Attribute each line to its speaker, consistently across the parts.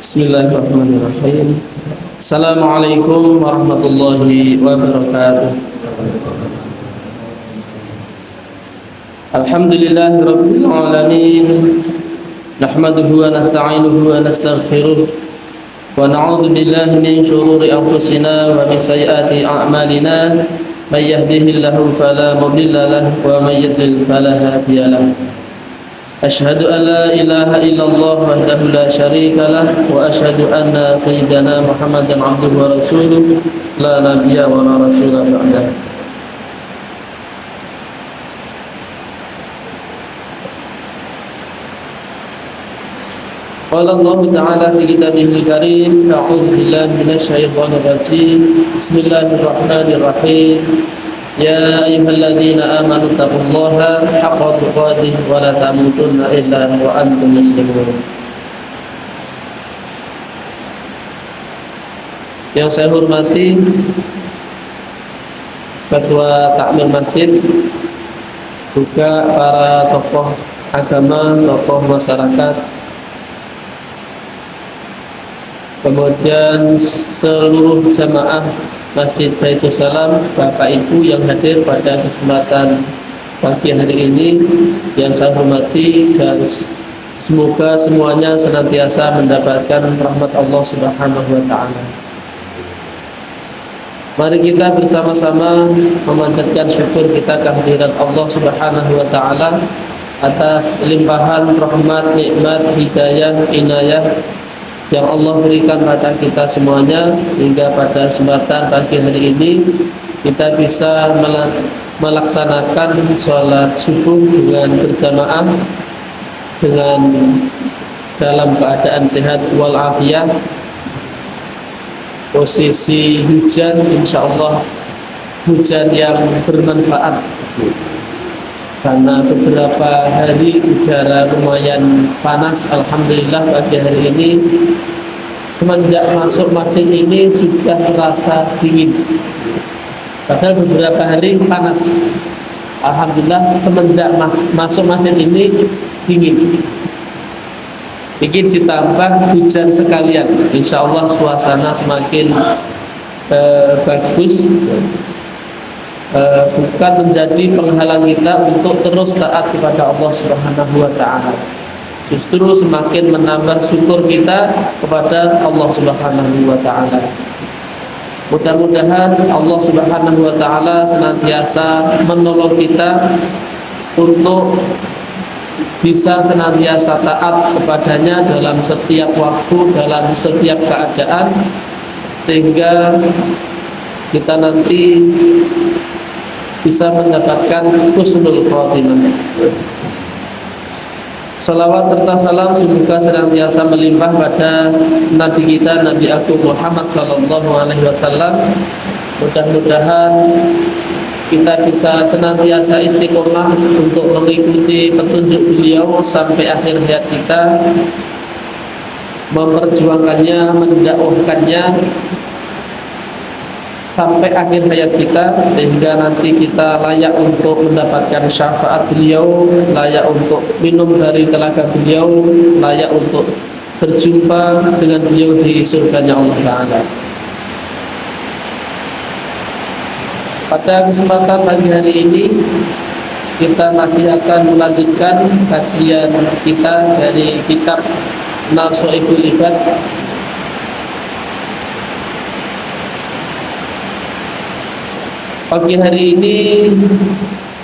Speaker 1: Bismillahirrahmanirrahim. Assalamualaikum warahmatullahi wabarakatuh. Alhamdulillahirabbil alamin. Nahmaduhu wa nasta'inuhu wa nastaghfiruh. Wa na'udzu billahi min shururi anfusina wa min sayyiati a'malina. May yahdihillahu fala mudilla lahu wa may yudlil fala hadiya lahu. Asyhadu an la ilaha illallah wahdahu la syarika lah wa asyhadu anna sayyidana Muhammadan abduhu wa rasuluh la nabiyya wa la rasula ba'dah. Qala Allah Ta'ala fi kitabihil karim, a'udzu billahi minasy syaithanir rajim. Bismillahirrahmanirrahim. Ya ayyuhalladzina amanu taqullaha haqqa tuqatih wa la tamutunna illa wa antum muslimun. Yang saya hormati Ketua Takmir Masjid, juga para tokoh agama, tokoh masyarakat, kemudian seluruh jamaah Masjid Baitus Salam, Bapak Ibu yang hadir pada kesempatan pagi hari ini yang saya hormati, dan semoga semuanya senantiasa mendapatkan rahmat Allah Subhanahu wa Ta'ala. Mari kita bersama-sama memanjatkan syukur kita kehadirat Allah Subhanahu wa Ta'ala atas limpahan rahmat, nikmat, hidayah, inayah yang Allah berikan pada kita semuanya, hingga pada kesempatan pagi hari ini kita bisa melaksanakan sholat subuh dengan berjamaah dengan dalam keadaan sehat walafiat. Posisi hujan, insya Allah hujan yang bermanfaat, karena beberapa hari udara lumayan panas. Alhamdulillah pagi hari ini semenjak masuk masjid ini sudah terasa dingin, padahal beberapa hari panas. Alhamdulillah semenjak masuk masjid ini dingin. Ingin ditambah hujan sekalian, insya Allah suasana semakin bagus. Bukan menjadi penghalang kita untuk terus taat kepada Allah Subhanahu wa Ta'ala, justru semakin menambah syukur kita kepada Allah Subhanahu wa Ta'ala. Mudah-mudahan Allah Subhanahu wa Ta'ala senantiasa menolong kita untuk bisa senantiasa taat kepadanya dalam setiap waktu, dalam setiap keadaan, sehingga kita nanti bisa mendapatkan husnul khotimah. Salawat serta salam semoga senantiasa melimpah pada Nabi kita, Nabi Agung Muhammad Sallallahu Alaihi Wasallam. Mudah-mudahan kita bisa senantiasa istiqomah untuk mengikuti petunjuk beliau sampai akhir hayat kita, memperjuangkannya, mendakwahkannya sampai akhir hayat kita, sehingga nanti kita layak untuk mendapatkan syafaat beliau, layak untuk minum dari telaga beliau, layak untuk berjumpa dengan beliau di surganya Allah Ta'ala. Pada kesempatan pagi hari ini kita masih akan melanjutkan kajian kita dari kitab Nashaikhul Ibad. Pagi hari ini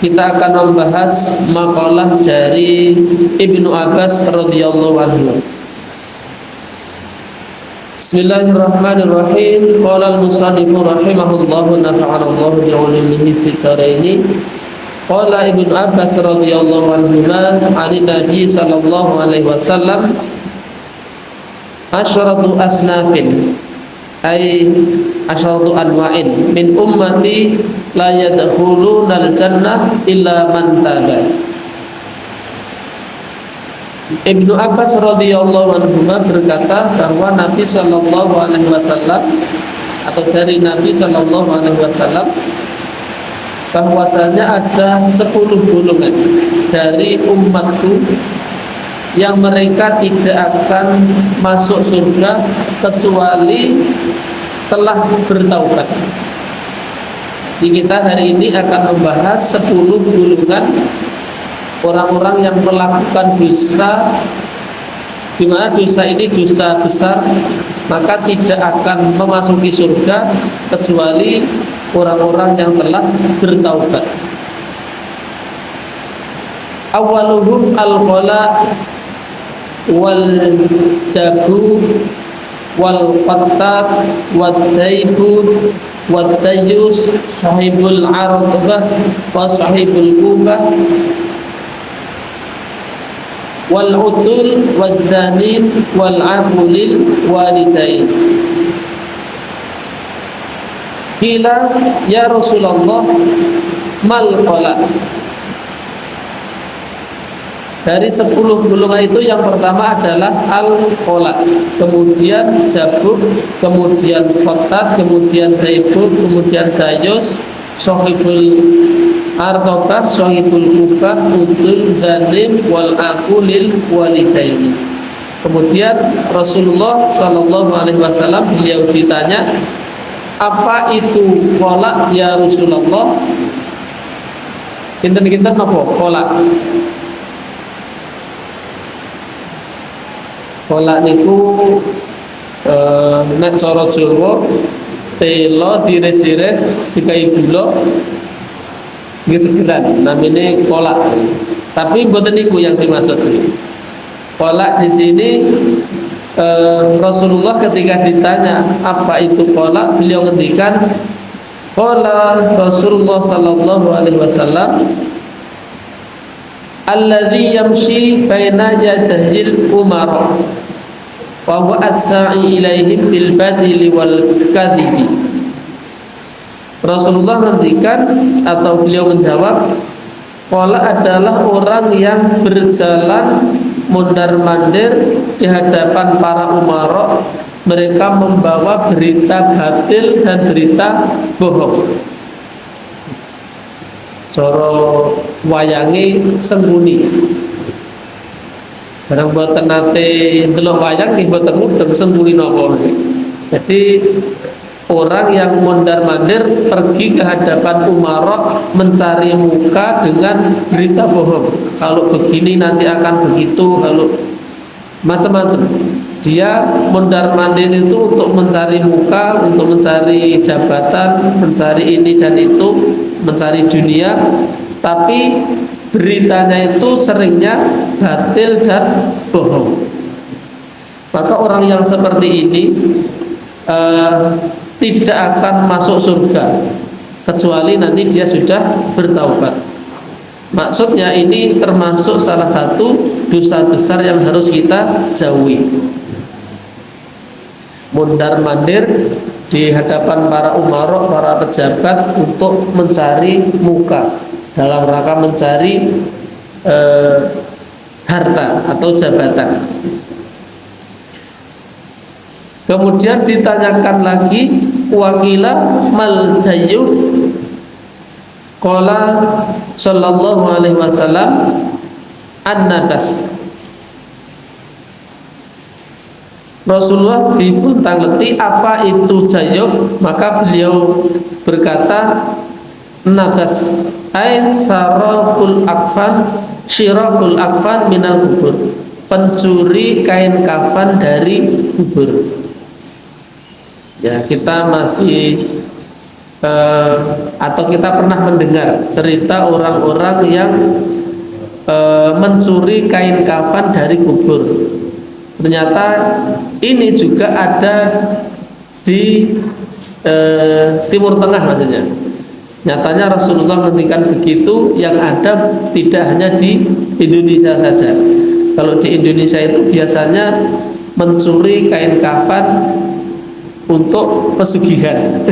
Speaker 1: kita akan membahas makalah dari Ibnu Abbas radhiyallahu anhu. Bismillahirrahmanirrahim. Qala al-musannifu rahimahullahu nafa'ana Allah bi 'ulumihi fid dharain. Qala Ibnu Abbas radhiyallahu anhuma 'ani Nabi sallallahu alaihi wasallam asyratu asnafin ay asyratu anwa'in min ummati la yadkhuluna al-jannah illa man taba. Ibnu Abbas radhiyallahu anhu berkata bahwa Nabi sallallahu alaihi wasallam, atau dari Nabi sallallahu alaihi wasallam, bahwasanya ada 10 golongan dari umatku yang mereka tidak akan masuk surga kecuali telah bertaubat. Jadi kita hari ini akan membahas 10 golongan orang-orang yang melakukan dosa, di mana dosa ini dosa besar, maka tidak akan memasuki surga kecuali orang-orang yang telah bertaubat. Awaluhum al-qala wal jabu wal qattat wal daibun wal dayus sahibul arqabah wa sahibul kubah wal utul wal zanin wal aqulil walidain. Qila ya Rasulullah mal qala. Dari 10 golongan itu yang pertama adalah al-qola, kemudian jabuk, kemudian kotat, kemudian daibun, kemudian dayus, sohibul artobah, sohibul kubah, utul zanim, wal akulil walidaini. Kemudian Rasulullah SAW beliau ditanya, apa itu qola ya Rasulullah? Kinten-kinten apa qola? Kolak niku nek cara Jawa telo diris-iris dikai gula nggih segeran namine kolak. Tapi mboten niku yang dimaksud. Kolak di sini Rasulullah ketika ditanya apa itu kolak, beliau ngendikan qala Rasulullah sallallahu alaihi wasallam alladzi yamshi baina yadayil umara wa huwa as-sa'i ilaihim bil badili wal kadhibi. Rasulullah menghentikan atau beliau menjawab, qala adalah orang yang berjalan mondar-mandir di hadapan para umara, mereka membawa berita batil dan berita bohong. Coro wayange sembunyi. Barang boten nate delok wayang nggih boten mudeng sembunyi napa. Jadi orang yang mondar-mandir pergi ke hadapan umara mencari muka dengan berita bohong. Kalau begini nanti akan begitu, kalau macam-macam. Dia mondar-mandir itu untuk mencari muka, untuk mencari jabatan, mencari ini dan itu, mencari dunia, tapi beritanya itu seringnya batil dan bohong. Maka orang yang seperti ini tidak akan masuk surga kecuali nanti dia sudah bertaubat. Maksudnya ini termasuk salah satu dosa besar yang harus kita jauhi. Mondar-mandir di hadapan para umara, para pejabat untuk mencari muka dalam rangka mencari harta atau jabatan. Kemudian ditanyakan lagi, wakila mal jayyuf, qala sallallahu alaihi wasallam an-nabas. Rasulullah dipuntangleti apa itu jayyuf, maka beliau berkata nabas ay saraqul akfan syiraqul akfan minal kubur, pencuri kain kafan dari kubur. Ya, kita masih atau kita pernah mendengar cerita orang-orang yang mencuri kain kafan dari kubur. Ternyata ini juga ada di Timur Tengah maksudnya. Nyatanya Rasulullah menghentikan begitu, yang ada tidak hanya di Indonesia saja. Kalau di Indonesia itu biasanya mencuri kain kafan untuk pesugihan.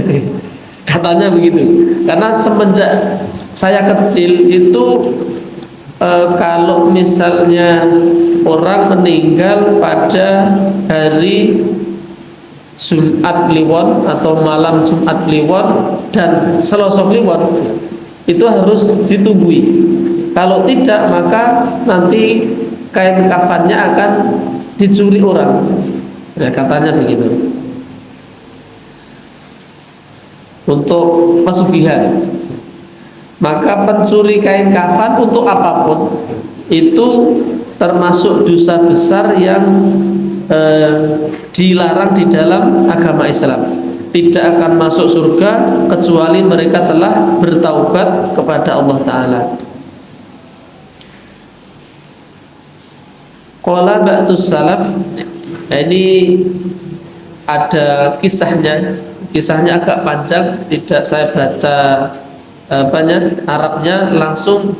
Speaker 1: Katanya begitu. Karena semenjak saya kecil itu kalau misalnya orang meninggal pada hari Jumat Kliwon atau malam Jumat Kliwon dan Selasa Kliwon, itu harus ditunggui. Kalau tidak, maka nanti kain kafannya akan dicuri orang. Ya, katanya begitu. Untuk pesugihan. Maka pencuri kain kafan untuk apapun itu termasuk dosa besar yang dilarang di dalam agama Islam. Tidak akan masuk surga kecuali mereka telah bertaubat kepada Allah Ta'ala. Qala ba'dus salaf, ini ada kisahnya. Kisahnya agak panjang, tidak saya baca banyak Arabnya, langsung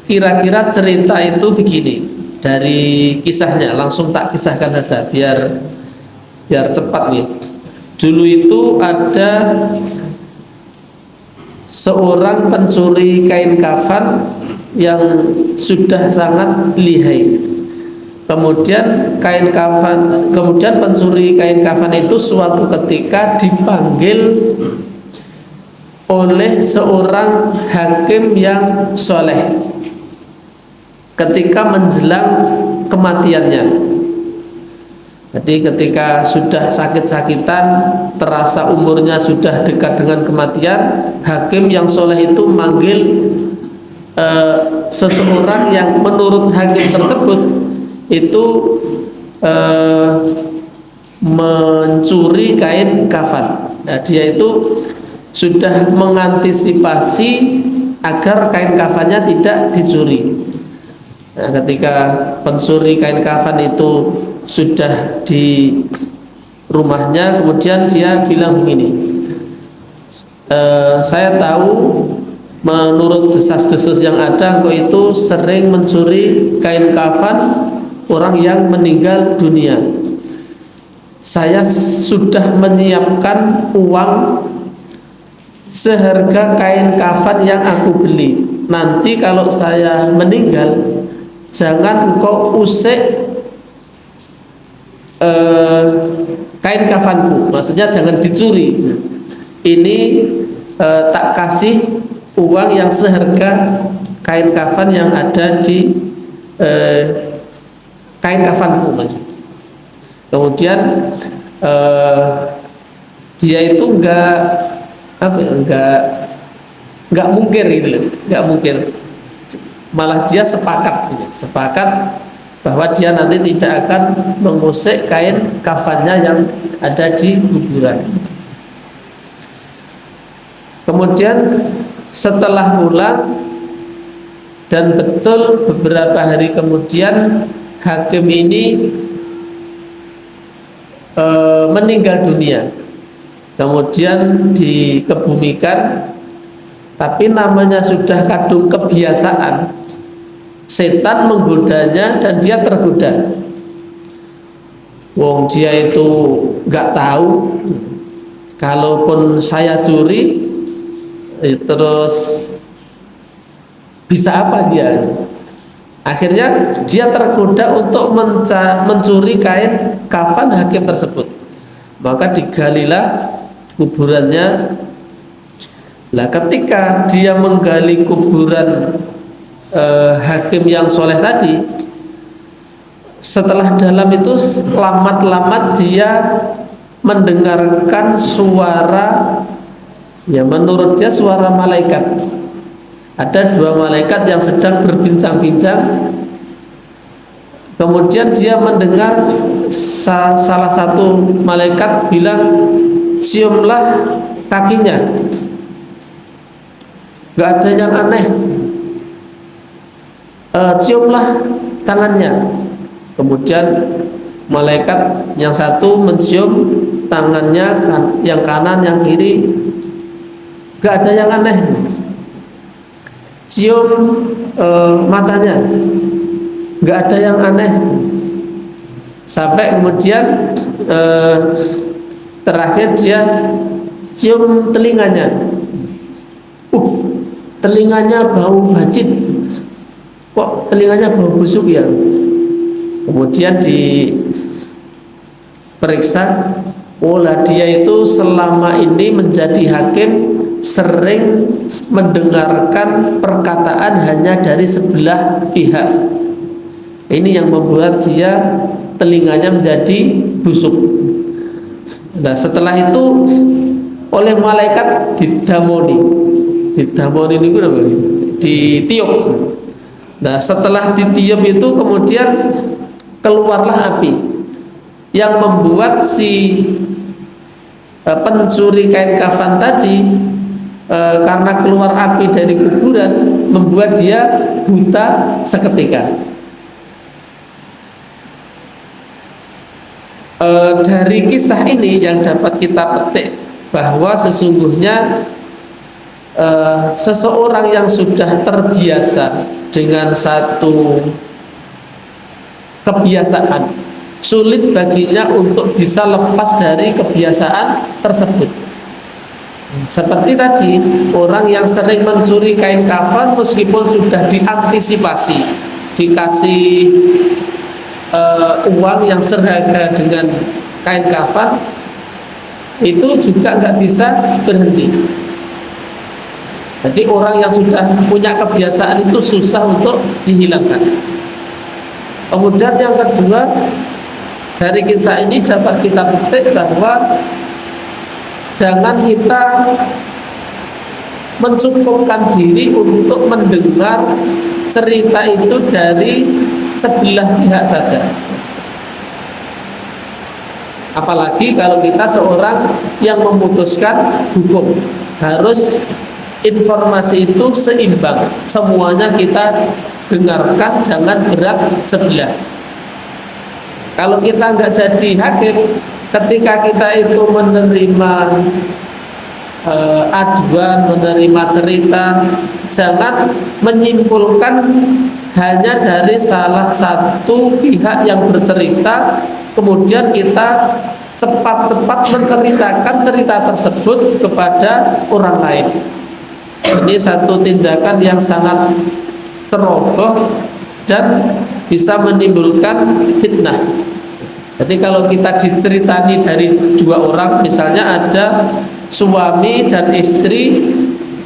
Speaker 1: kira-kira cerita itu begini. Dari kisahnya langsung tak kisahkan saja biar cepat nih. Dulu itu ada seorang pencuri kain kafan yang sudah sangat lihai. Kemudian pencuri kain kafan itu suatu ketika dipanggil oleh seorang hakim yang soleh ketika menjelang kematiannya. Jadi ketika sudah sakit-sakitan, terasa umurnya sudah dekat dengan kematian, hakim yang soleh itu manggil seseorang yang menurut hakim tersebut itu mencuri kain kafan. Nah, dia itu sudah mengantisipasi agar kain kafannya tidak dicuri. Nah, ketika pencuri kain kafan itu sudah di rumahnya, kemudian dia bilang begini, saya tahu menurut desas-desus yang ada engkau itu sering mencuri kain kafan orang yang meninggal dunia. Saya sudah menyiapkan uang seharga kain kafan yang aku beli. Nanti kalau saya meninggal, jangan engkau usik kain kafanku, maksudnya jangan dicuri. Ini tak kasih uang yang seharga kain kafan yang ada di kain kafanku. Kemudian dia itu nggak mungkir gitu, nggak mungkir. Malah dia sepakat bahwa dia nanti tidak akan mengusik kain kafannya yang ada di kuburan. Kemudian setelah pulang dan betul beberapa hari kemudian hakim ini meninggal dunia, kemudian dikebumikan. Tapi namanya sudah kadung kebiasaan, setan menggodanya dan dia tergoda. Wong dia itu nggak tahu, kalaupun saya curi, terus bisa apa dia? Akhirnya dia tergoda untuk mencuri kain kafan hakim tersebut. Maka digalilah kuburannya. Nah, ketika dia menggali kuburan hakim yang soleh tadi, setelah dalam itu lamat-lamat dia mendengarkan suara, ya menurut dia suara malaikat. Ada dua malaikat yang sedang berbincang-bincang. Kemudian dia mendengar salah satu malaikat bilang, ciumlah kakinya, gak ada yang aneh. Ciumlah tangannya. Kemudian malaikat yang satu mencium tangannya, yang kanan, yang kiri, gak ada yang aneh. Cium matanya, gak ada yang aneh. Sampai kemudian terakhir dia cium telinganya. Telinganya bau bacin. Kok telinganya bau busuk ya? Kemudian diperiksa, dia itu selama ini menjadi hakim sering mendengarkan perkataan hanya dari sebelah pihak. Ini yang membuat dia telinganya menjadi busuk. Nah, setelah itu oleh malaikat didamoni ini ditiup. Nah, setelah ditiup itu kemudian keluarlah api yang membuat si pencuri kain kafan tadi, karena keluar api dari kuburan, membuat dia buta seketika. Dari kisah ini yang dapat kita petik bahwa sesungguhnya seseorang yang sudah terbiasa dengan satu kebiasaan, sulit baginya untuk bisa lepas dari kebiasaan tersebut. Seperti tadi, orang yang sering mencuri kain kafan meskipun sudah diantisipasi, dikasih uang yang seharga dengan kain kafan, itu juga nggak bisa berhenti. Jadi orang yang sudah punya kebiasaan itu susah untuk dihilangkan. Kemudian yang kedua, dari kisah ini dapat kita petik bahwa jangan kita mencukupkan diri untuk mendengar cerita itu dari sebelah pihak saja. Apalagi kalau kita seorang yang memutuskan hukum, harus informasi itu seimbang, semuanya kita dengarkan, jangan berat sebelah. Kalau kita nggak jadi hakim, ketika kita itu menerima aduan, menerima cerita, jangan menyimpulkan hanya dari salah satu pihak yang bercerita, kemudian kita cepat-cepat menceritakan cerita tersebut kepada orang lain. Ini satu tindakan yang sangat ceroboh dan bisa menimbulkan fitnah. Jadi kalau kita diceritani dari dua orang, misalnya ada suami dan istri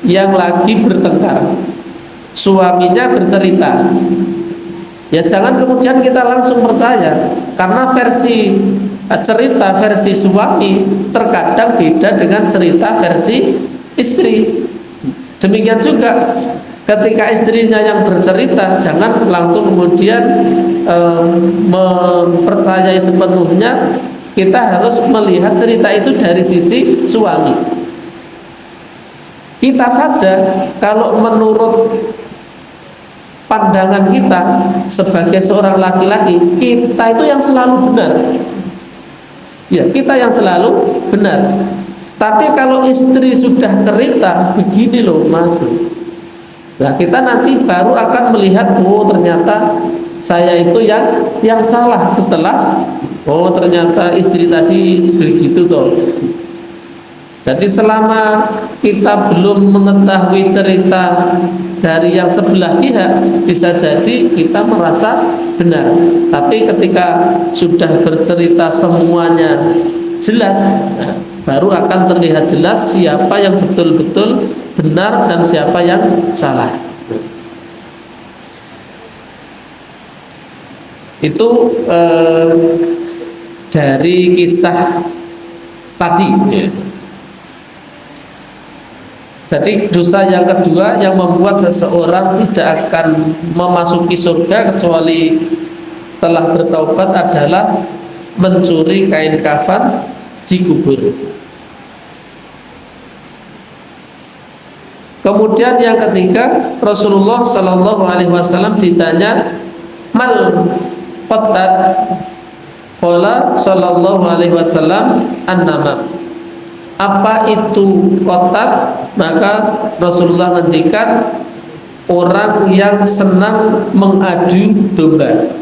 Speaker 1: yang lagi bertengkar, suaminya bercerita, ya jangan kemudian kita langsung percaya, karena versi cerita versi suami terkadang beda dengan cerita versi istri. Demikian juga ketika istrinya yang bercerita, jangan langsung kemudian mempercayai sepenuhnya. Kita harus melihat cerita itu dari sisi suami. Kita saja kalau menurut pandangan kita sebagai seorang laki-laki, kita itu yang selalu benar. Ya, kita yang selalu benar. Tapi kalau istri sudah cerita, begini loh mas, nah kita nanti baru akan melihat, oh ternyata saya itu yang salah, setelah oh ternyata istri tadi begitu toh. Jadi selama kita belum mengetahui cerita dari yang sebelah pihak, bisa jadi kita merasa benar. Tapi ketika sudah bercerita semuanya jelas, nah, baru akan terlihat jelas siapa yang betul-betul benar dan siapa yang salah. Itu dari kisah tadi. Jadi dosa yang kedua yang membuat seseorang tidak akan memasuki surga kecuali telah bertaubat adalah mencuri kain kafan di kubur. Kemudian yang ketiga, Rasulullah Shallallahu Alaihi Wasallam ditanya, mal qattat, qala Shallallahu Alaihi Wasallam an-nama. Apa itu qattat? Maka Rasulullah ngendikan, orang yang senang mengadu domba.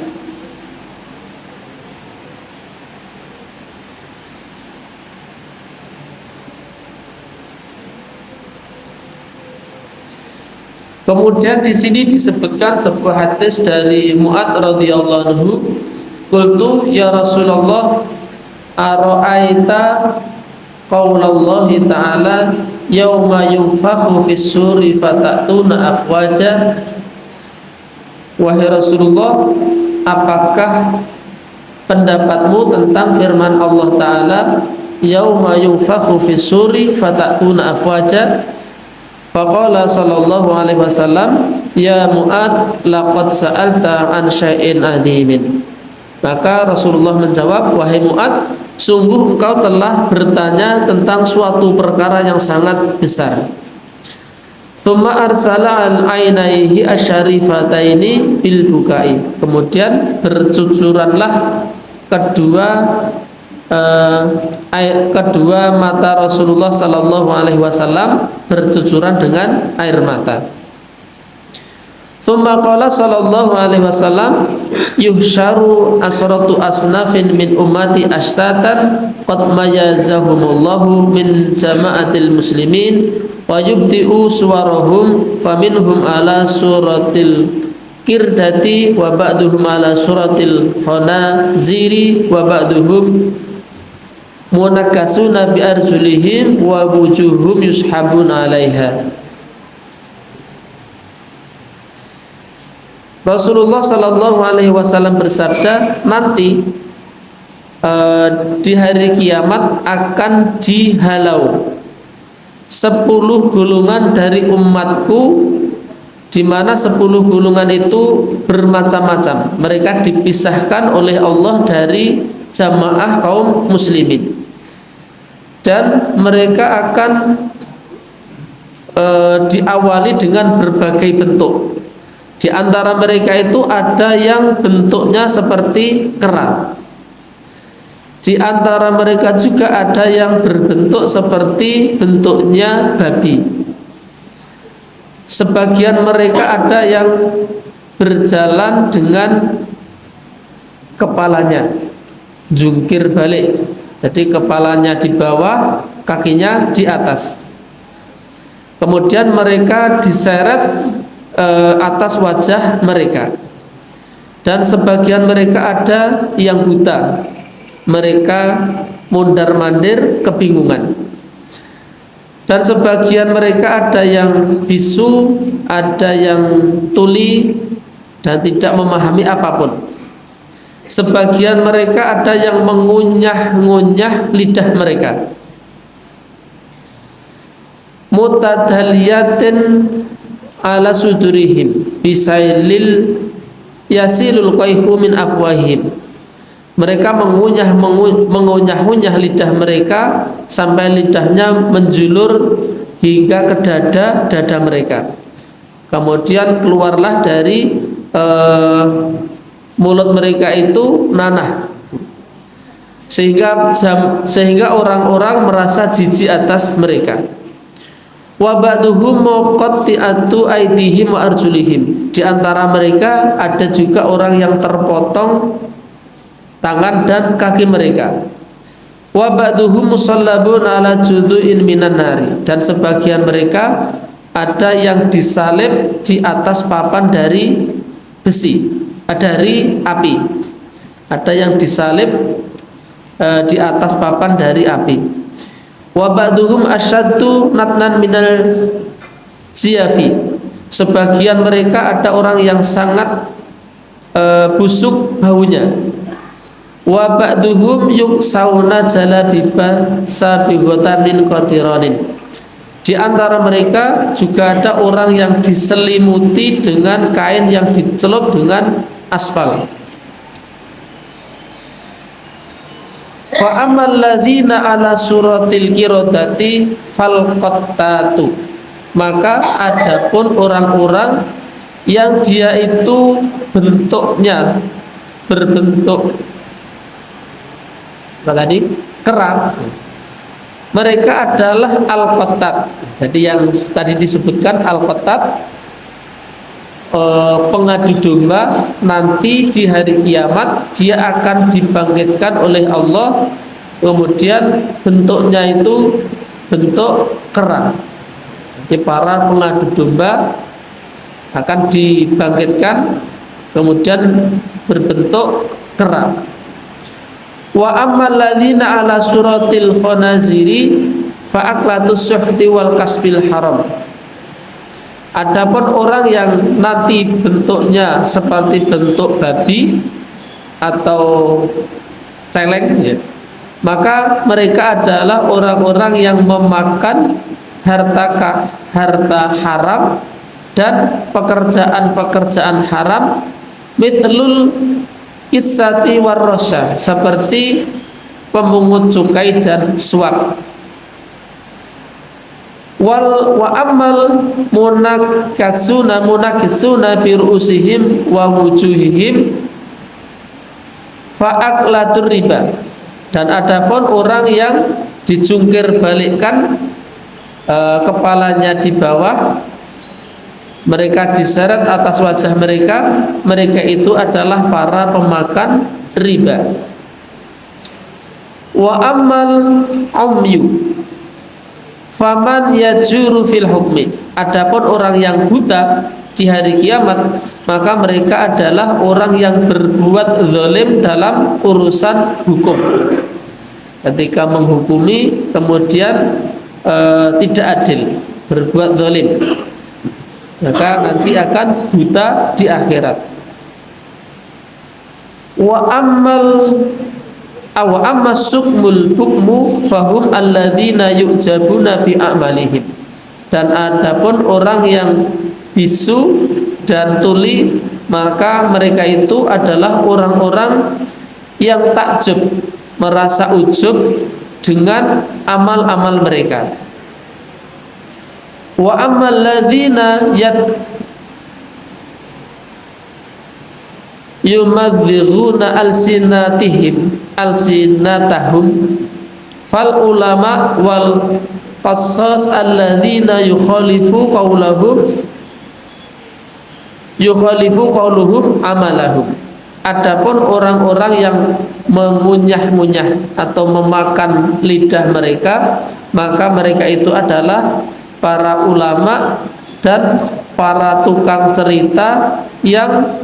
Speaker 1: Kemudian di sini disebutkan sebuah hadis dari Mu'adz radhiyallahu anhu, qultu ya Rasulullah ara'aita qaulallahi ta'ala yauma yunfakhu fis suri fatatuna afwaja. Wahai Rasulullah, apakah pendapatmu tentang firman Allah Ta'ala, yauma yunfakhu fis suri fatatuna afwaja? Faqala sallallahu alaihi wasallam, ya Mu'ad, laqad sa'alta an syai'in azimin. Maka Rasulullah menjawab, wahai Mu'ad, sungguh engkau telah bertanya tentang suatu perkara yang sangat besar. Tsumma arsala al-ainaihi asyarifataini bil bukai. Kemudian bercucuranlah kedua mata Rasulullah sallallahu alaihi wasallam bercucuran dengan air mata. Tsumma qala sallallahu alaihi wasallam, yuhsyaru asratu asnafin min ummati ashtatan qad mayazahumullahu min jama'atil muslimin wa yubti'u suwarahum faminhum ala suratil kirdati wa ba'duhum ala suratil khanaziri wa ba'duhum munakasuna bi arzulihim wa wujuhum yushabun 'alaiha. Rasulullah sallallahu alaihi wasallam bersabda, nanti di hari kiamat akan dihalau 10 golongan dari umatku, di mana 10 golongan itu bermacam-macam. Mereka dipisahkan oleh Allah dari jamaah kaum muslimin, dan mereka akan diawali dengan berbagai bentuk. Di antara mereka itu ada yang bentuknya seperti kera. Di antara mereka juga ada yang berbentuk seperti bentuknya babi. Sebagian mereka ada yang berjalan dengan kepalanya jungkir balik. Jadi kepalanya di bawah, kakinya di atas. Kemudian mereka diseret atas wajah mereka. Dan sebagian mereka ada yang buta. Mereka mondar-mandir kebingungan. Dan sebagian mereka ada yang bisu, ada yang tuli dan tidak memahami apapun. Sebagian mereka ada yang mengunyah-ngunyah lidah mereka. Mutadhaliyatin ala sudurihim bisailil yasilul qayhu min afwahim. Mereka mengunyah-ngunyah lidah mereka sampai lidahnya menjulur hingga ke dada mereka. Kemudian keluarlah dari mulut mereka itu nanah, sehingga orang-orang merasa jijik atas mereka. Wa ba'duhum muqatti'atu aydihim wa arjulihim. Di antara mereka ada juga orang yang terpotong tangan dan kaki mereka. Wa ba'duhum musallabun ala judhu'in minan nari. Dan sebagian mereka ada yang disalib di atas papan dari besi, dari api. Ada yang disalib di atas papan dari api. Wa ba'duhum asyaddu natnan minal ziyafi. Sebagian mereka ada orang yang sangat busuk baunya. Wa ba'duhum yuksawna jalabiba sabighatan min qatiranin. Di antara mereka juga ada orang yang diselimuti dengan kain yang dicelup dengan aspal. Fa ammal ladzina ala suratil qiradati fal qattatu. Maka adapun orang-orang yang dia itu bentuknya berbentuk apa tadi? Kera. Mereka adalah al-qattat. Jadi yang tadi disebutkan al-qattat, pengadu domba, nanti di hari kiamat dia akan dibangkitkan oleh Allah. Kemudian bentuknya itu bentuk kera. Jadi para pengadu domba akan dibangkitkan kemudian berbentuk kera. Wa ammal ladzina ala suratil khanaziri fa aklatus suhti wal kasbil haram. Adapun orang yang nanti bentuknya seperti bentuk babi atau celeng, ya, maka mereka adalah orang-orang yang memakan harta haram dan pekerjaan-pekerjaan haram, mithlul kisati warrosya, seperti pemungut cukai dan suap. Wa amal munakisuna bi ru'usihim wa wujuhihim fa'aklatur riba. Dan adapun orang yang dijungkir balikkan kepalanya di bawah, mereka diseret atas wajah mereka, mereka itu adalah para pemakan riba. Wa amal umyu faman yajuru fil hukmi. Adapun orang yang buta di hari kiamat, maka mereka adalah orang yang berbuat zalim dalam urusan hukum. Ketika menghukumi kemudian tidak adil, berbuat zalim, maka nanti akan buta di akhirat. Wa amma sukmul hukmu fahum alladzina yu'jabuna bi a'malihim. Dan adapun orang yang bisu dan tuli, maka mereka itu adalah orang-orang yang takjub, merasa ujub dengan amal-amal mereka. Wa ammal ladzina yumadzighuna alsinatahum fal ulama wal qassas alladzina yukhalifu qauluhum amalahum. Adapun orang-orang yang mengunyah-ngunyah atau memakan lidah mereka, maka mereka itu adalah para ulama dan para tukang cerita yang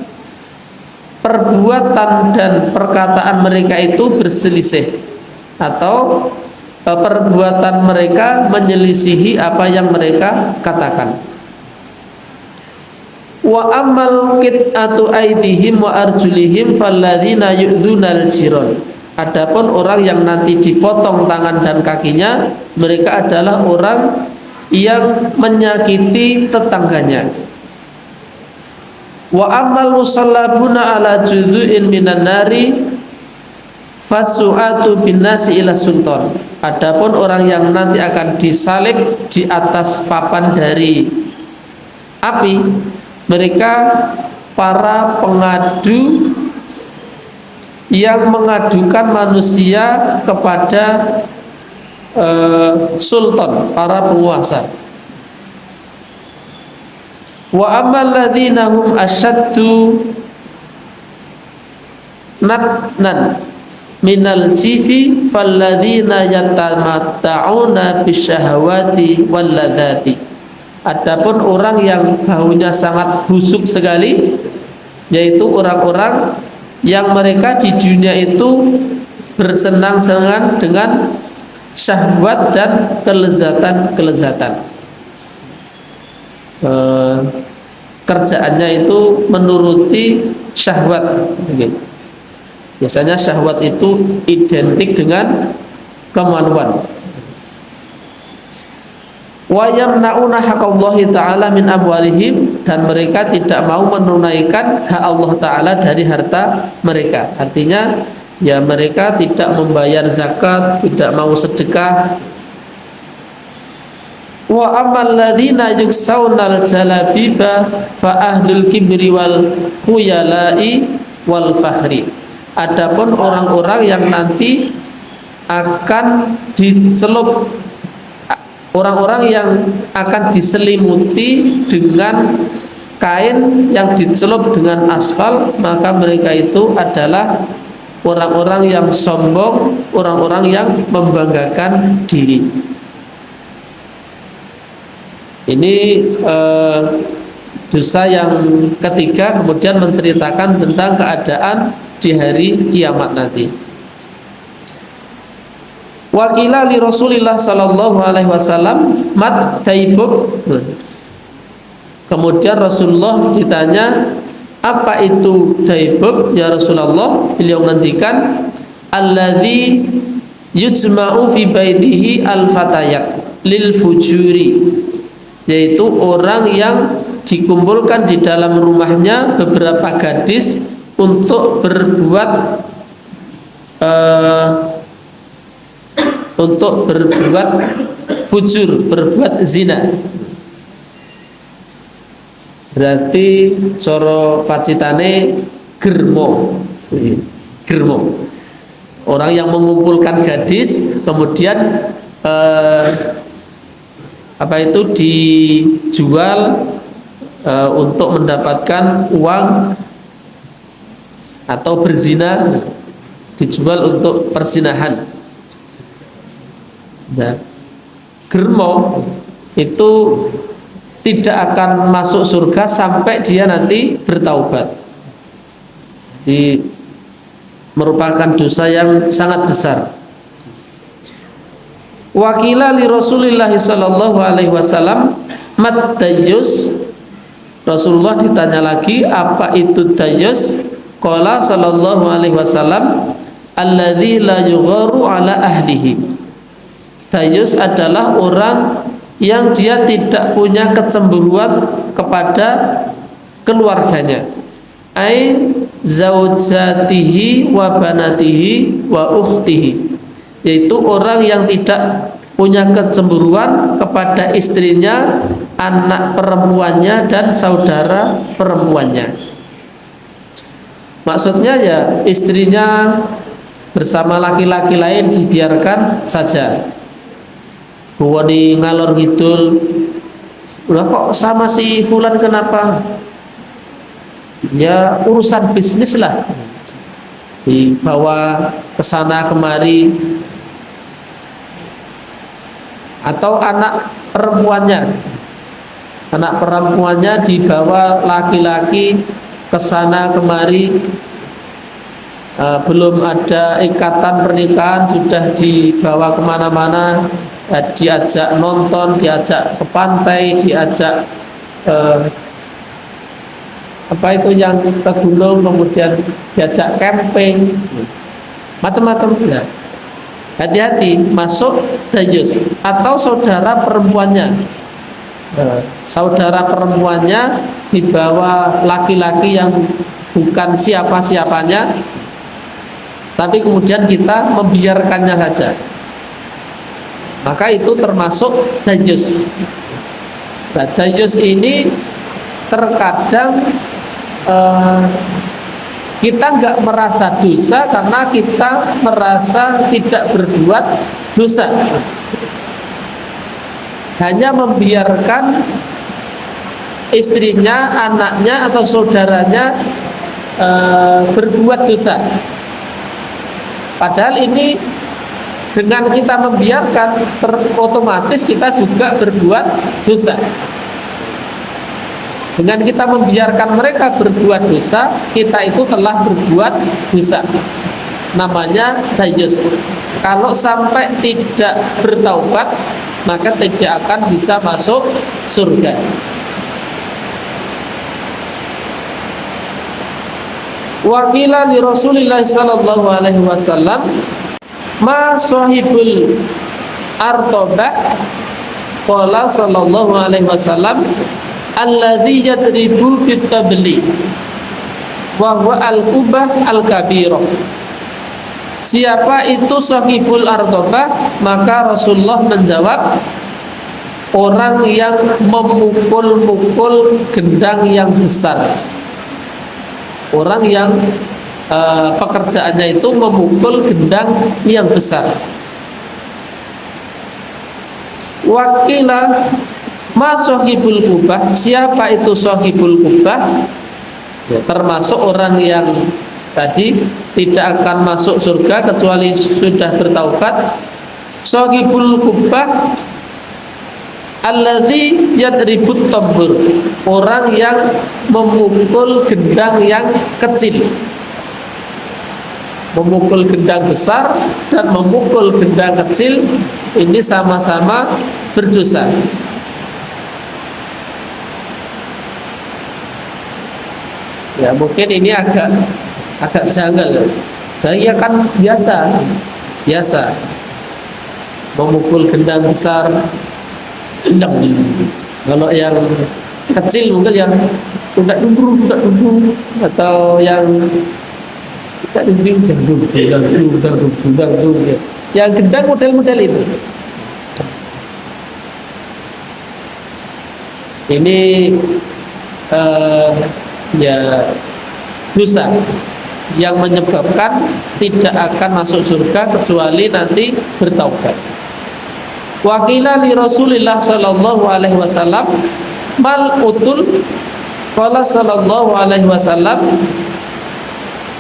Speaker 1: perbuatan dan perkataan mereka itu berselisih, atau perbuatan mereka menyelisihi apa yang mereka katakan. Wa amal qit'atu aydihim wa arjulihim falladzina yu'dzunal jiran. Adapun orang yang nanti dipotong tangan dan kakinya, mereka adalah orang yang menyakiti tetangganya. Wa amal musallabuna ala judhu'in minan nari fasu'atu bin nasi ila sultan. Adapun orang yang nanti akan disalib di atas papan dari api, mereka para pengadu yang mengadukan manusia kepada sultan, para penguasa. Wa amal ladzina hum asyaddu natnan minal jifi falladzina yatamatta'una bisyahawati walladzati. Adapun orang yang baunya sangat busuk sekali, yaitu orang-orang yang mereka di dunia itu bersenang-senang dengan syahwat dan kelezatan. Kerjaannya itu menuruti syahwat. Biasanya syahwat itu identik dengan kemaluan. Wa yamna'una haqqallahi ta'ala min amwalihim, dan mereka tidak mau menunaikan hak Allah Ta'ala dari harta mereka. Artinya ya mereka tidak membayar zakat, tidak mau sedekah. Wa amal ladzina yuksawnal jalabiba fa ahlul kibri wal khuyala'i wal fahri. Adapun orang-orang yang nanti akan dicelup, orang-orang yang akan diselimuti dengan kain yang dicelup dengan aspal, maka mereka itu adalah orang-orang yang sombong, orang-orang yang membanggakan diri. Ini dosa yang ketiga, kemudian menceritakan tentang keadaan di hari kiamat nanti. Wakila li Rasulillah sallallahu alaihi wasallam mat taibub. Kemudian Rasulullah ditanya, apa itu daibab ya Rasulullah? Beliau ngendikan, alladzi yujma'u fi baitihi al-fatayat lil fujuri, yaitu orang yang dikumpulkan di dalam rumahnya beberapa gadis untuk berbuat fujur, berbuat zina. Berarti coro pacitane germo. Orang yang mengumpulkan gadis kemudian dijual untuk mendapatkan uang, atau berzina, dijual untuk perzinahan. Nah, germo itu tidak akan masuk surga sampai dia nanti bertaubat. Jadi merupakan dosa yang sangat besar. Wakila li Rasulillah sallallahu alaihi wasallam mat dayyus. Rasulullah ditanya lagi, apa itu dayyus? Qala sallallahu alaihi wasallam, alladzi la yugharu ala ahlihi. Dayyus adalah orang yang dia tidak punya kecemburuan kepada keluarganya, ai zaujatihi wa banatihi wa ukhtihi, yaitu orang yang tidak punya kecemburuan kepada istrinya, anak perempuannya, dan saudara perempuannya. Maksudnya ya istrinya bersama laki-laki lain dibiarkan saja. Bahwa di ngalor ngidul, udah kok sama si fulan kenapa? Ya urusan bisnis lah, dibawa ke sana kemari. Atau anak perempuannya dibawa laki-laki ke sana kemari, belum ada ikatan pernikahan sudah dibawa kemana-mana, diajak nonton, diajak ke pantai, diajak yang ke gunung, kemudian diajak camping, macam-macam. Ya. Hati-hati, masuk dayyus. Atau saudara perempuannya, dibawa laki-laki yang bukan siapa-siapanya, tapi kemudian kita membiarkannya saja, maka itu termasuk dayyus. Nah, dayyus ini terkadang kita nggak merasa dosa karena kita merasa tidak berbuat dosa, hanya membiarkan istrinya, anaknya, atau saudaranya berbuat dosa. Padahal ini dengan kita membiarkan, otomatis kita juga berbuat dosa. Dengan kita membiarkan mereka berbuat dosa, kita itu telah berbuat dosa. Namanya dayyus. Kalau sampai tidak bertaubat, maka tidak akan bisa masuk surga. Wakila li Rasulillah sallallahu alaihi wasallam, ma sahibul artobah. Qala sallallahu alaihi wasallam, alladzi yadribu bitabli wa huwa al-kubah al-kabirah. Siapa itu sahibul artobah? Maka Rasulullah menjawab, orang yang memukul-mukul gendang yang besar. Orang yang pekerjaannya itu memukul gendang yang besar. Wakilah ma sahibul kubah. Siapa itu sahibul kubah? Ya, termasuk orang yang tadi tidak akan masuk surga kecuali sudah bertaubat. Sahibul kubah alladzi yadribut tambur, orang yang memukul gendang yang kecil. Memukul gendang besar dan memukul gendang kecil ini sama-sama berdosa. Ya mungkin ini agak janggal. Nah, ya kan biasa memukul gendang besar, gendang. Kalau yang kecil mungkin yang tidak duduk, atau yang tidak duduk, ya. Yang gendang model-model itu. Ini ya dosa yang menyebabkan tidak akan masuk surga kecuali nanti bertaubat. Wakila li Rasulillah sallallahu alaihi wasallam mal utul, qala sallallahu alaihi wasallam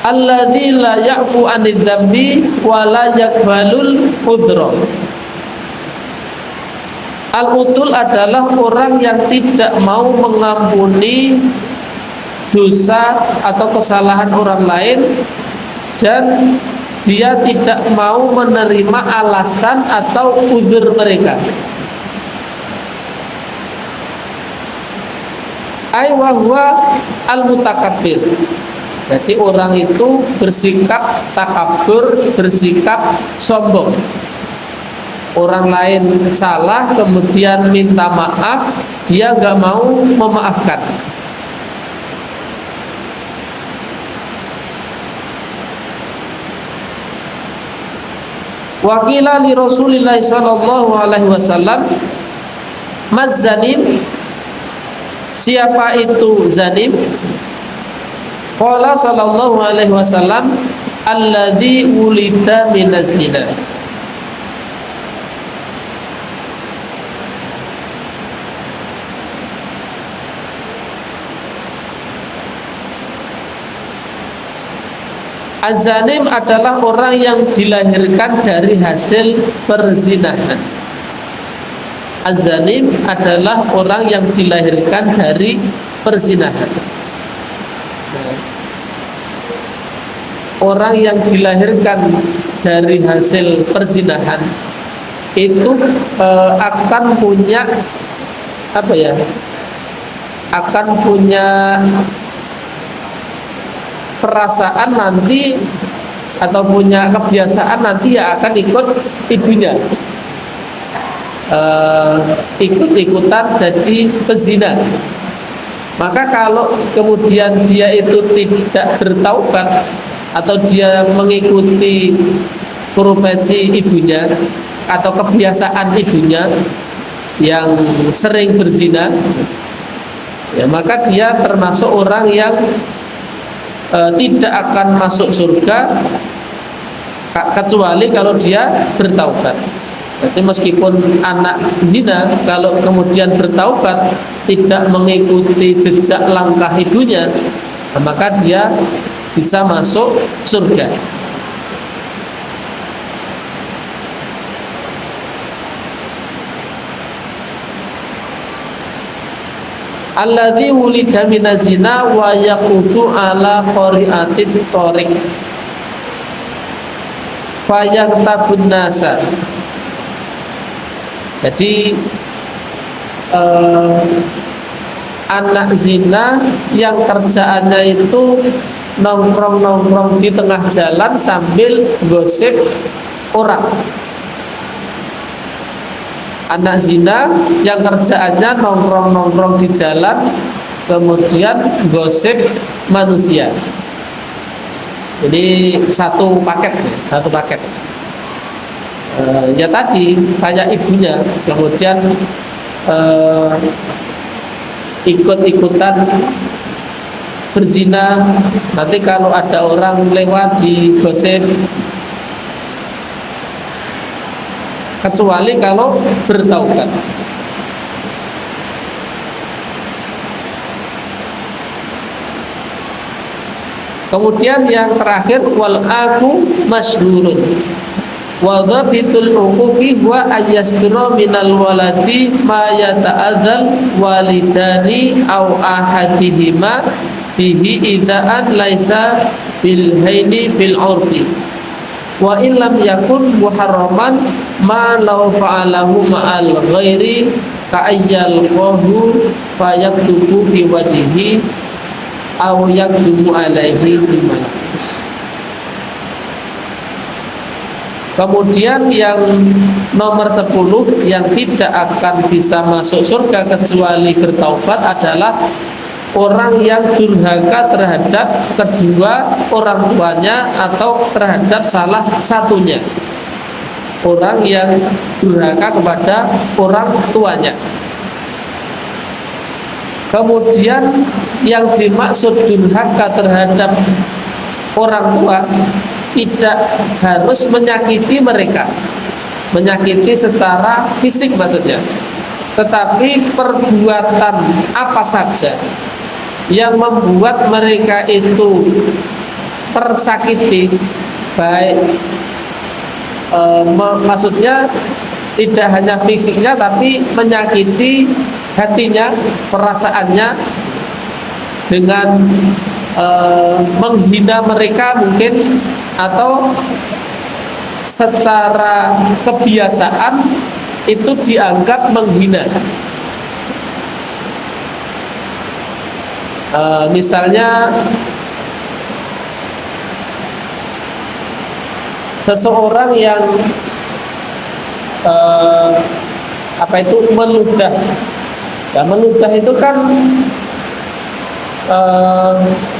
Speaker 1: alladzi la ya'fu 'anil dzambi wa la yaqbalul udhra. Al-utul adalah orang yang tidak mau mengampuni dosa atau kesalahan orang lain, dan dia tidak mau menerima alasan atau udzur mereka. Ai wa huwa al-mutakabbir. Jadi orang itu bersikap takabur, bersikap sombong. Orang lain salah kemudian minta maaf, dia nggak mau memaafkan. Wakila li Rasulillah sallallahu alaihi wasallam mazzanim, siapa itu zanim? Qala sallallahu alaihi wasallam alladzi wulida minaz zina. Az-zanim adalah orang yang dilahirkan dari hasil perzinahan. Az-zanim adalah orang yang dilahirkan dari perzinahan. Orang yang dilahirkan dari hasil perzinahan itu akan punya apa ya? Akan punya perasaan nanti atau punya kebiasaan nanti ya akan ikut ibunya, ikut-ikutan jadi pezina. Maka kalau kemudian dia itu tidak bertaubat atau dia mengikuti profesi ibunya atau kebiasaan ibunya yang sering berzina, ya maka dia termasuk orang yang tidak akan masuk surga kecuali kalau dia bertaubat. Jadi meskipun anak zina, kalau kemudian bertaubat tidak mengikuti jejak langkah ibunya, maka dia bisa masuk surga. Alladzi wulida minaz zina wa yaqutu ala qari'atit thariq fayaqtabun nasa. Jadi anak zina yang kerjaannya itu nongkrong-nongkrong di tengah jalan sambil gosip orang. Anak zina yang kerjaannya nongkrong-nongkrong di jalan kemudian gosip manusia. Jadi satu paket. Ya tadi kayak ibunya kemudian ikut-ikutan berzina. Nanti kalau ada orang lewat di gosip, kecuali kalau bertaubat. Kemudian yang terakhir wal aku masyhurun wa dhabitul uquqi wa ayasdura minal waladi ma yata'adzal walidani aw ahadihima bihi idaan laisa bil haini fil urfi wa illam yakun muharraman ma law fa'alahu ma'al ghairi ka ayyal qahu fayaktubu fi wajhihi aw yaqdumu alaihi bima. Kemudian yang nomor 10 yang tidak akan bisa masuk surga kecuali bertaubat adalah orang yang durhaka terhadap kedua orang tuanya atau terhadap salah satunya. Orang yang durhaka kepada orang tuanya. Kemudian yang dimaksud durhaka terhadap orang tua tidak harus menyakiti mereka, menyakiti secara fisik maksudnya, tetapi perbuatan apa saja yang membuat mereka itu tersakiti, baik maksudnya tidak hanya fisiknya tapi menyakiti hatinya, perasaannya dengan menghina mereka mungkin, atau secara kebiasaan itu dianggap menghina. Misalnya seseorang yang meludah. Ya, meludah itu kan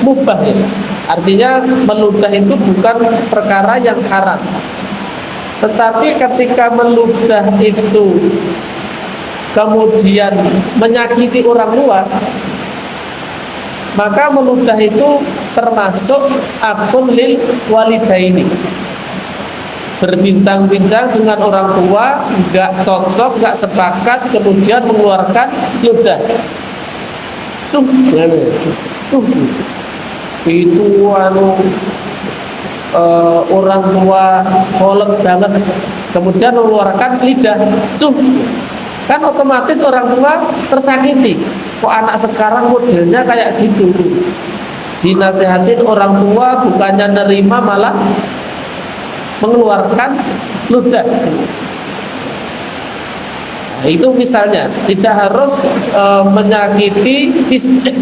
Speaker 1: mubah ya. Artinya meludah itu bukan perkara yang haram. Tetapi ketika meludah itu kemudian menyakiti orang luar, maka meludah itu termasuk akun lil walidaini. Berbincang-bincang dengan orang tua, nggak cocok, nggak sepakat, kemudian mengeluarkan ludah. Itu orang tua kolek banget, kemudian mengeluarkan lidah, kan otomatis orang tua tersakiti. Kok anak sekarang modelnya kayak gitu? Dinasehatin orang tua bukannya nerima malah mengeluarkan ludah. Nah, itu misalnya tidak harus menyakiti fisik.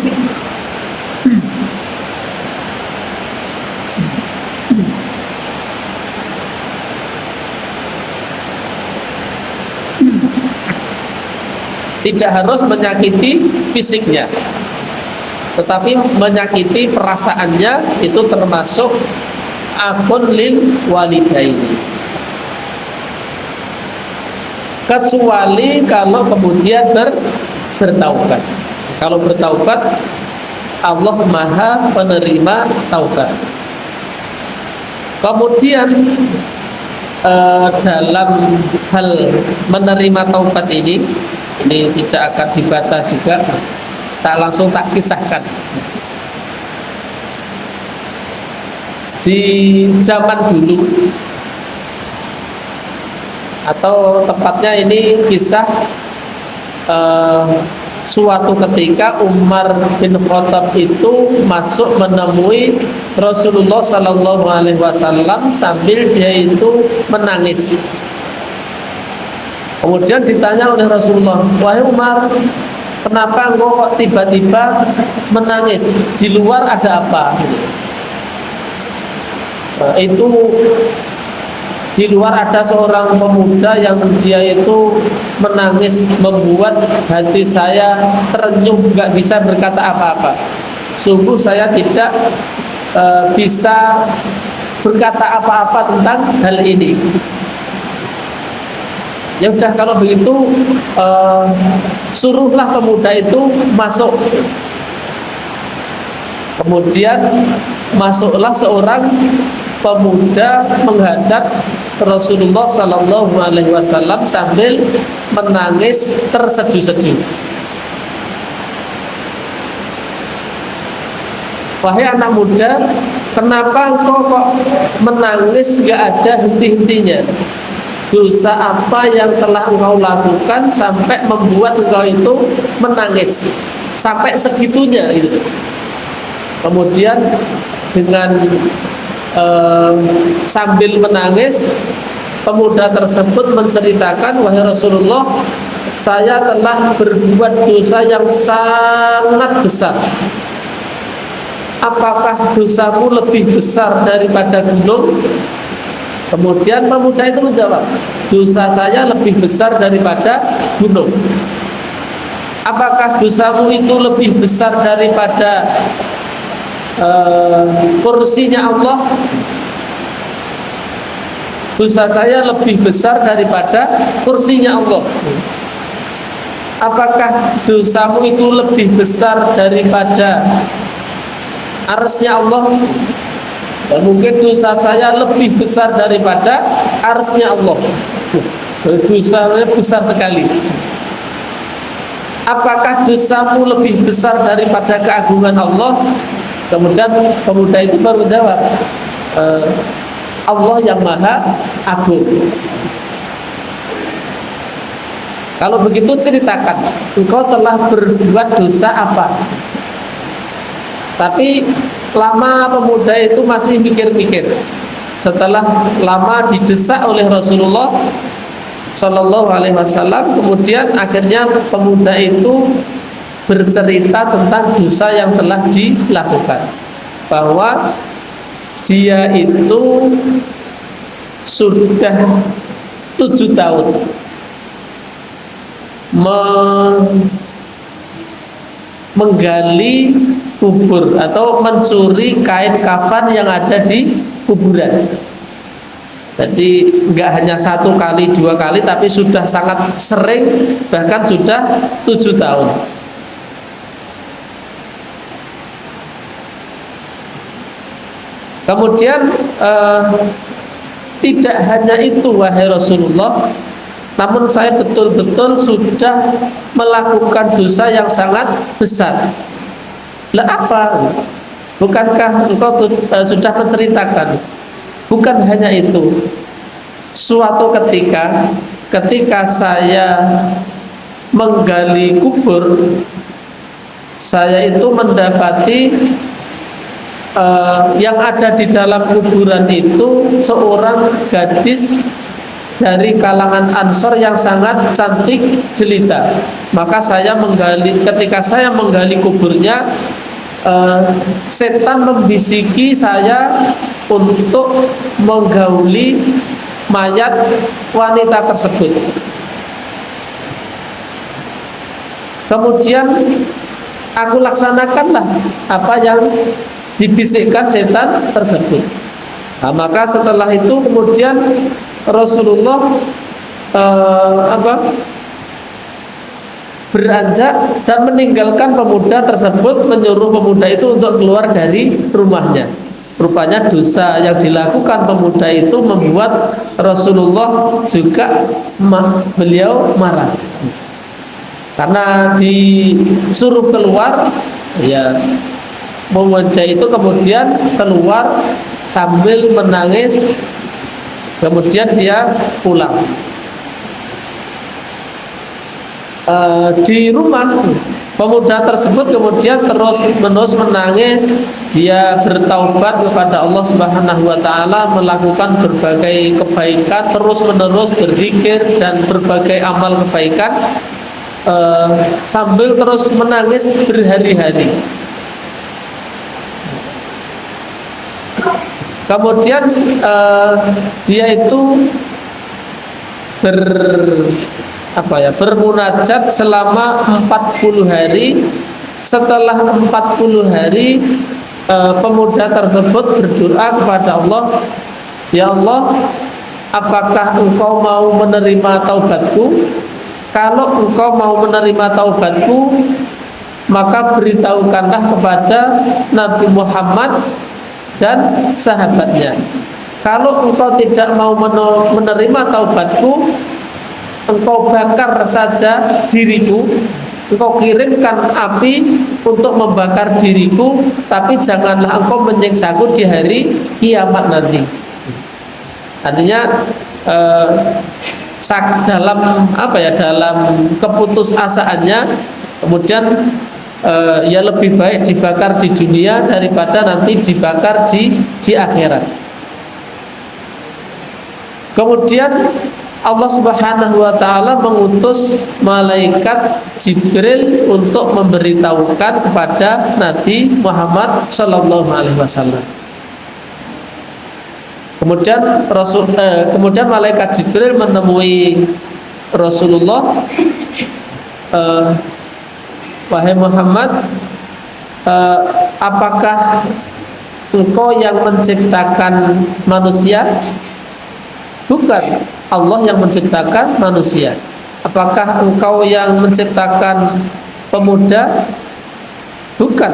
Speaker 1: Tidak harus menyakiti fisiknya, tetapi menyakiti perasaannya itu termasuk akun lil walidaini. Kecuali kalau kemudian bertaubat. Kalau bertaubat, Allah Maha penerima taubat. Kemudian dalam hal menerima taubat ini tidak akan dibaca juga, langsung tak kisahkan. Di zaman dulu, atau tepatnya ini kisah suatu ketika Umar bin Khattab itu masuk menemui Rasulullah Sallallahu Alaihi Wasallam sambil dia itu menangis. Kemudian ditanya oleh Rasulullah, wahai Umar, kenapa engkau kok tiba-tiba menangis? Di luar ada apa? Itu di luar ada seorang pemuda yang dia itu menangis, membuat hati saya terenyuh, gak bisa berkata apa-apa. Sungguh saya tidak bisa berkata apa-apa tentang hal ini. Ya udah, kalau begitu suruhlah pemuda itu masuk. Kemudian masuklah seorang pemuda menghadap Rasulullah Sallallahu Alaihi Wasallam sambil menangis terseduh-seduh. Wahai anak muda, kenapa engkau kok menangis gak ada henti-hentinya? Dosa apa yang telah engkau lakukan sampai membuat engkau itu menangis sampai segitunya gitu. Kemudian dengan sambil menangis, pemuda tersebut menceritakan, wahai Rasulullah, saya telah berbuat dosa yang sangat besar. apakah dosamu lebih besar daripada gunung? Kemudian pemuda itu menjawab, dosa saya lebih besar daripada gunung. Apakah dosamu itu lebih besar daripada kursinya Allah? Dosa saya lebih besar daripada kursinya Allah. Apakah dosamu itu lebih besar daripada arsy-Nya Allah? Dan mungkin dosa saya lebih besar daripada arsy-Nya Allah. Dosanya besar sekali. Apakah dosamu lebih besar daripada keagungan Allah? Kemudian pemuda itu baru jawab, Allah yang maha agung. Kalau begitu ceritakan, engkau telah berbuat dosa apa? Tapi lama pemuda itu masih mikir-mikir. Setelah lama didesak oleh Rasulullah Shallallahu Alaihi Wasallam, kemudian akhirnya pemuda itu bercerita tentang dosa yang telah dilakukan, bahwa dia itu sudah 7 tahun menggali kubur atau mencuri kain kafan yang ada di kuburan. Jadi enggak hanya 1 kali 2 kali, tapi sudah sangat sering, bahkan sudah 7 tahun. Kemudian tidak hanya itu wahai Rasulullah, namun saya betul-betul sudah melakukan dosa yang sangat besar. Lah apa? Bukankah engkau sudah menceritakan? Bukan hanya itu. Suatu ketika saya menggali kubur, saya itu mendapati yang ada di dalam kuburan itu seorang gadis dari kalangan Ansor yang sangat cantik jelita. Maka ketika saya menggali kuburnya, setan membisiki saya untuk menggauli mayat wanita tersebut. Kemudian aku laksanakanlah apa yang dibisikkan setan tersebut. Nah, maka setelah itu kemudian Rasulullah beranjak dan meninggalkan pemuda tersebut, menyuruh pemuda itu untuk keluar dari rumahnya. Rupanya dosa yang dilakukan pemuda itu membuat Rasulullah juga beliau marah. Karena disuruh keluar, ya pemuda itu kemudian keluar sambil menangis. Kemudian dia pulang. Di rumah pemuda tersebut kemudian terus-menerus menangis. Dia bertaubat kepada Allah Subhanahu wa taala, melakukan berbagai kebaikan, terus-menerus berzikir dan berbagai amal kebaikan, sambil terus menangis berhari-hari. Kemudian dia itu bermunajat selama 40 hari. Setelah 40 hari, pemuda tersebut berdoa kepada Allah, ya Allah, apakah engkau mau menerima taubatku? Kalau engkau mau menerima taubatku, maka beritahukanlah kepada Nabi Muhammad dan sahabatnya. Kalau engkau tidak mau menerima taubatku, engkau bakar saja diriku, engkau kirimkan api untuk membakar diriku, tapi janganlah engkau menyiksaku di hari kiamat nanti. Artinya dalam keputusasaannya, kemudian ya lebih baik dibakar di dunia daripada nanti dibakar di akhirat. Kemudian Allah Subhanahu wa taala mengutus malaikat Jibril untuk memberitahukan kepada Nabi Muhammad sallallahu alaihi wasallam. Kemudian malaikat Jibril menemui Rasulullah, wahai Muhammad, apakah engkau yang menciptakan manusia? Bukan, Allah yang menciptakan manusia. Apakah engkau yang menciptakan pemuda? Bukan,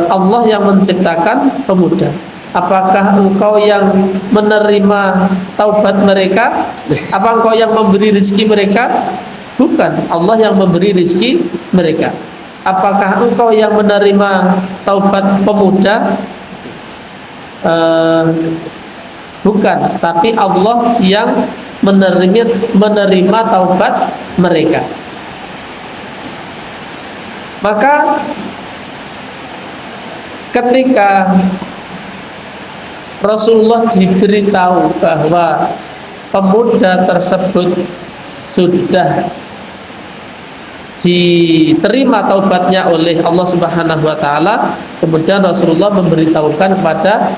Speaker 1: Allah yang menciptakan pemuda. Apakah engkau yang menerima taubat mereka? Apa engkau yang memberi rezeki mereka? Bukan, Allah yang memberi rezeki mereka. Apakah engkau yang menerima taubat pemuda? Bukan, tapi Allah yang menerima taubat mereka. Maka ketika Rasulullah diberitahu bahwa pemuda tersebut sudah diterima taubatnya oleh Allah Subhanahu wa taala, kemudian Rasulullah memberitahukan kepada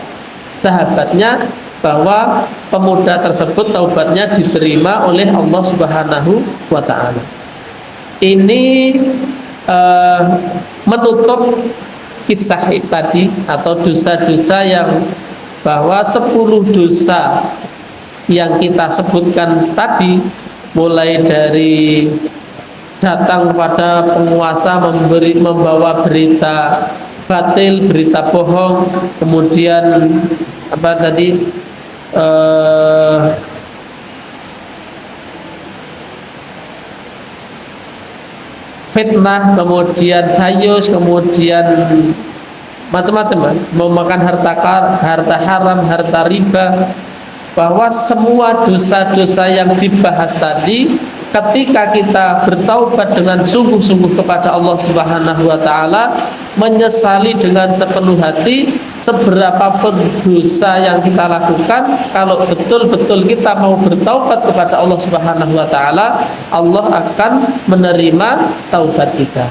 Speaker 1: sahabatnya bahwa pemuda tersebut taubatnya diterima oleh Allah Subhanahu wa taala. Ini menutup kisah tadi atau dosa-dosa yang bahwa 10 dosa yang kita sebutkan tadi, mulai dari datang kepada penguasa membawa berita batil, berita bohong, kemudian apa tadi, fitnah, kemudian dayus, kemudian macam-macam, memakan harta haram, harta riba, bahwa semua dosa-dosa yang dibahas tadi, ketika kita bertaubat dengan sungguh-sungguh kepada Allah Subhanahu wa taala, menyesali dengan sepenuh hati, seberapapun dosa yang kita lakukan, kalau betul-betul kita mau bertaubat kepada Allah Subhanahu wa taala, Allah akan menerima taubat kita.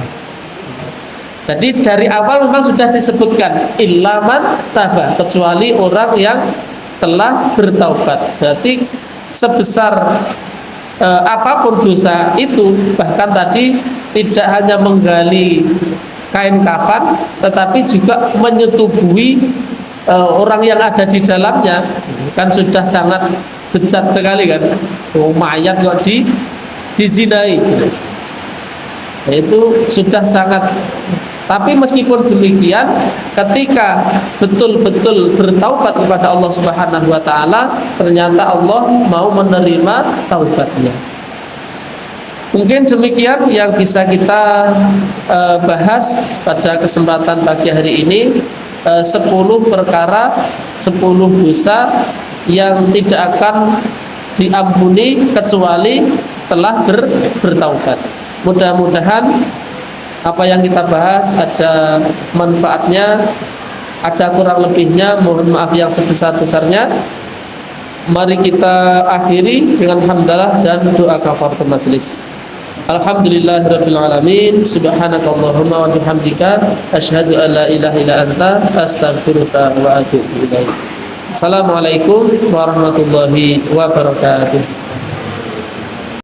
Speaker 1: Jadi dari awal memang sudah disebutkan illa man taba, kecuali orang yang telah bertaubat. Berarti sebesar apapun dosa itu, bahkan tadi tidak hanya menggali kain kafan, tetapi juga menyetubuhi orang yang ada di dalamnya, kan sudah sangat bejat sekali kan. Mayat kok dizinai, itu sudah sangat. Tapi meskipun demikian, ketika betul-betul bertaubat kepada Allah Subhanahu wa taala, ternyata Allah mau menerima taubatnya. Mungkin demikian yang bisa kita bahas pada kesempatan pagi hari ini, 10 perkara, 10 dosa yang tidak akan diampuni kecuali telah bertaubat. Mudah-mudahan apa yang kita bahas ada manfaatnya, ada kurang lebihnya mohon maaf yang sebesar-besarnya. Mari kita akhiri dengan hamdalah dan doa kafaratul majelis. Alhamdulillahirabbil alamin, subhanakallahumma wa bihamdika asyhadu an la ilaha illa anta astaghfiruka wa atubu ilaik. Assalamualaikum warahmatullahi wabarakatuh.